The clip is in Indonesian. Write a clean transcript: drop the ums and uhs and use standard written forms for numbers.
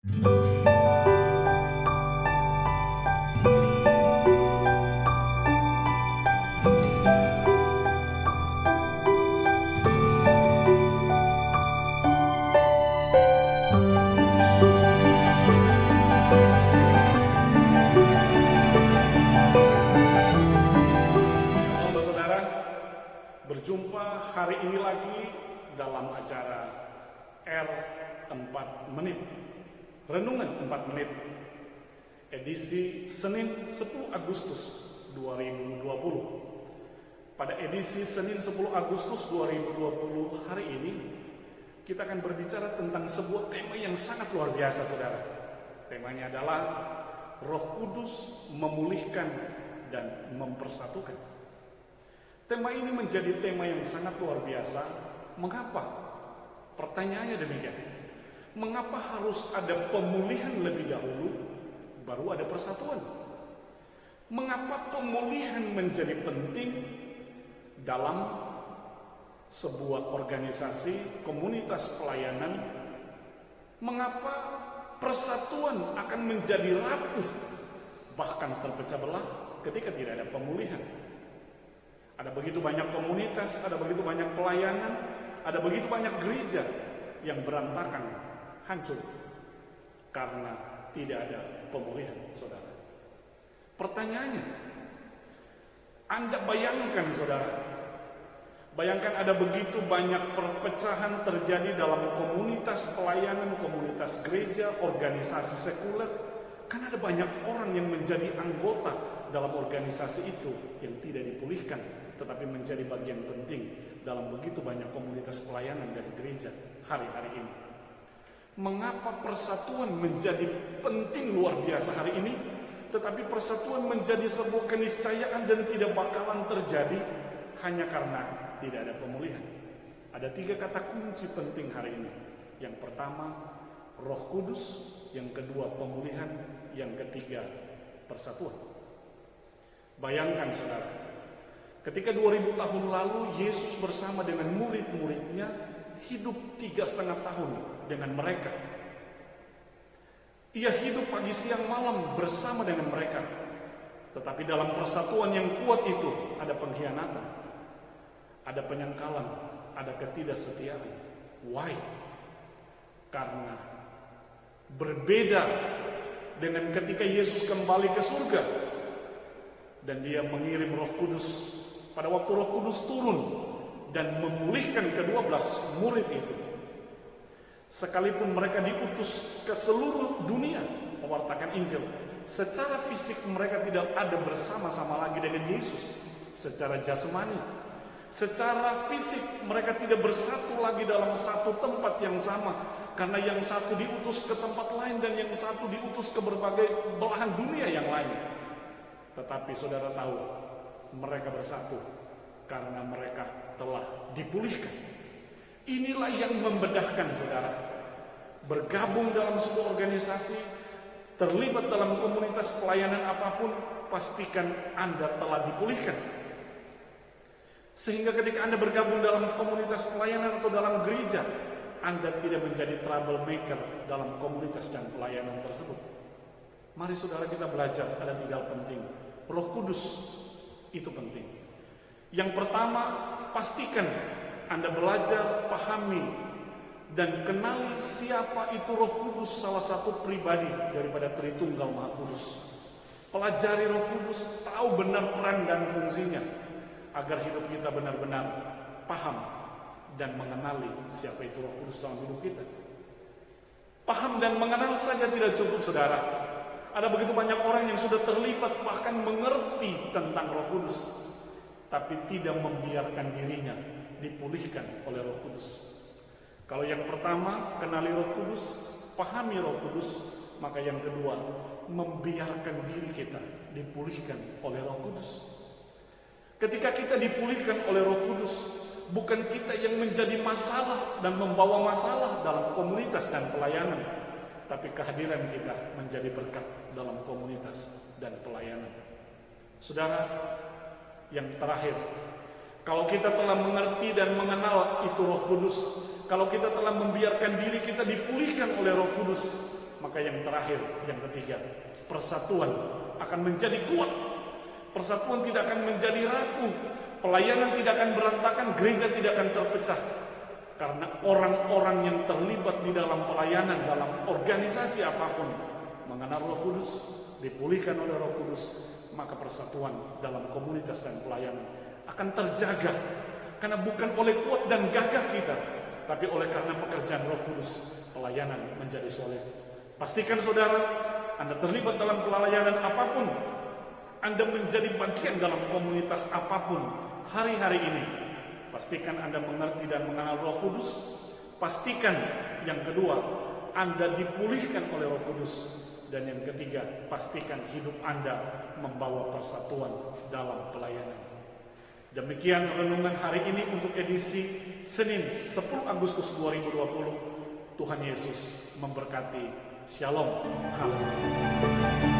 Berjumpa hari ini lagi dalam acara R4 Menit, Renungan 4 Menit, edisi Senin 10 Agustus 2020. Pada edisi Senin 10 Agustus 2020 hari ini, kita akan berbicara tentang sebuah tema yang sangat luar biasa, saudara. Temanya adalah Roh Kudus memulihkan dan mempersatukan. Tema ini menjadi tema yang sangat luar biasa. Mengapa? Pertanyaannya demikian. Mengapa harus ada pemulihan lebih dahulu, baru ada persatuan? Mengapa pemulihan menjadi penting dalam sebuah organisasi, komunitas pelayanan? Mengapa persatuan akan menjadi rapuh, bahkan terpecah belah ketika tidak ada pemulihan? Ada begitu banyak komunitas, ada begitu banyak pelayanan, ada begitu banyak gereja yang berantakan, hancur karena tidak ada pemulihan, saudara. Pertanyaannya, Anda bayangkan, saudara, bayangkan ada begitu banyak perpecahan terjadi dalam komunitas pelayanan, komunitas gereja, organisasi sekuler. Kan ada banyak orang yang menjadi anggota dalam organisasi itu yang tidak dipulihkan, tetapi menjadi bagian penting dalam begitu banyak komunitas pelayanan dan gereja hari-hari ini. Mengapa persatuan menjadi penting luar biasa hari ini, tetapi persatuan menjadi sebuah keniscayaan dan tidak bakalan terjadi hanya karena tidak ada pemulihan? Ada 3 kata kunci penting hari ini. Yang pertama, Roh Kudus. Yang kedua, pemulihan. Yang ketiga, persatuan. Bayangkan, saudara, ketika 2000 tahun lalu Yesus bersama dengan murid-muridnya hidup 3,5 tahun dengan mereka. Ia hidup pagi siang malam bersama dengan mereka. Tetapi dalam persatuan yang kuat itu ada pengkhianatan, ada penyangkalan, ada ketidaksetiaan. Why? Karena berbeda dengan ketika Yesus kembali ke surga dan dia mengirim Roh Kudus. Pada waktu Roh Kudus turun dan memulihkan ke-12 murid itu, sekalipun mereka diutus ke seluruh dunia mewartakan Injil, secara fisik mereka tidak ada bersama-sama lagi dengan Yesus secara jasmani. Secara fisik mereka tidak bersatu lagi dalam satu tempat yang sama, karena yang satu diutus ke tempat lain dan yang satu diutus ke berbagai belahan dunia yang lain. Tetapi saudara tahu, mereka bersatu karena mereka telah dipulihkan. Inilah yang membedahkan, saudara. Bergabung dalam sebuah organisasi, terlibat dalam komunitas pelayanan apapun, pastikan Anda telah dipulihkan. Sehingga ketika Anda bergabung dalam komunitas pelayanan atau dalam gereja, Anda tidak menjadi troublemaker dalam komunitas dan pelayanan tersebut. Mari saudara kita belajar, ada 3 hal penting. Roh Kudus itu penting. Yang pertama, pastikan Anda belajar, pahami, dan kenali siapa itu Roh Kudus, salah satu pribadi daripada Tritunggal Maha Kudus. Pelajari Roh Kudus, tahu benar peran dan fungsinya, agar hidup kita benar-benar paham dan mengenali siapa itu Roh Kudus dalam hidup kita. Paham dan mengenal saja tidak cukup, saudara. Ada begitu banyak orang yang sudah terlibat bahkan mengerti tentang Roh Kudus, tapi tidak membiarkan dirinya dipulihkan oleh Roh Kudus. Kalau yang pertama, kenali Roh Kudus, pahami Roh Kudus, maka yang kedua, membiarkan diri kita dipulihkan oleh Roh Kudus. Ketika kita dipulihkan oleh Roh Kudus, bukan kita yang menjadi masalah dan membawa masalah dalam komunitas dan pelayanan, tapi kehadiran kita menjadi berkat dalam komunitas dan pelayanan. Saudara, yang terakhir, kalau kita telah mengerti dan mengenal itu Roh Kudus, kalau kita telah membiarkan diri kita dipulihkan oleh Roh Kudus, maka yang terakhir, yang ketiga, persatuan akan menjadi kuat. Persatuan tidak akan menjadi rapuh, pelayanan tidak akan berantakan, gereja tidak akan terpecah. Karena orang-orang yang terlibat di dalam pelayanan, dalam organisasi apapun, mengenal Roh Kudus, dipulihkan oleh Roh Kudus, maka persatuan dalam komunitas dan pelayanan akan terjaga. Karena bukan oleh kuat dan gagah kita, tapi oleh karena pekerjaan Roh Kudus, pelayanan menjadi solid. Pastikan saudara, Anda terlibat dalam pelayanan apapun, Anda menjadi bagian dalam komunitas apapun hari-hari ini. Pastikan Anda mengerti dan mengenal Roh Kudus. Pastikan yang kedua, Anda dipulihkan oleh Roh Kudus. Dan yang ketiga, pastikan hidup Anda membawa persatuan dalam pelayanan. Demikian renungan hari ini untuk edisi Senin 10 Agustus 2020. Tuhan Yesus memberkati. Shalom. Haleluya.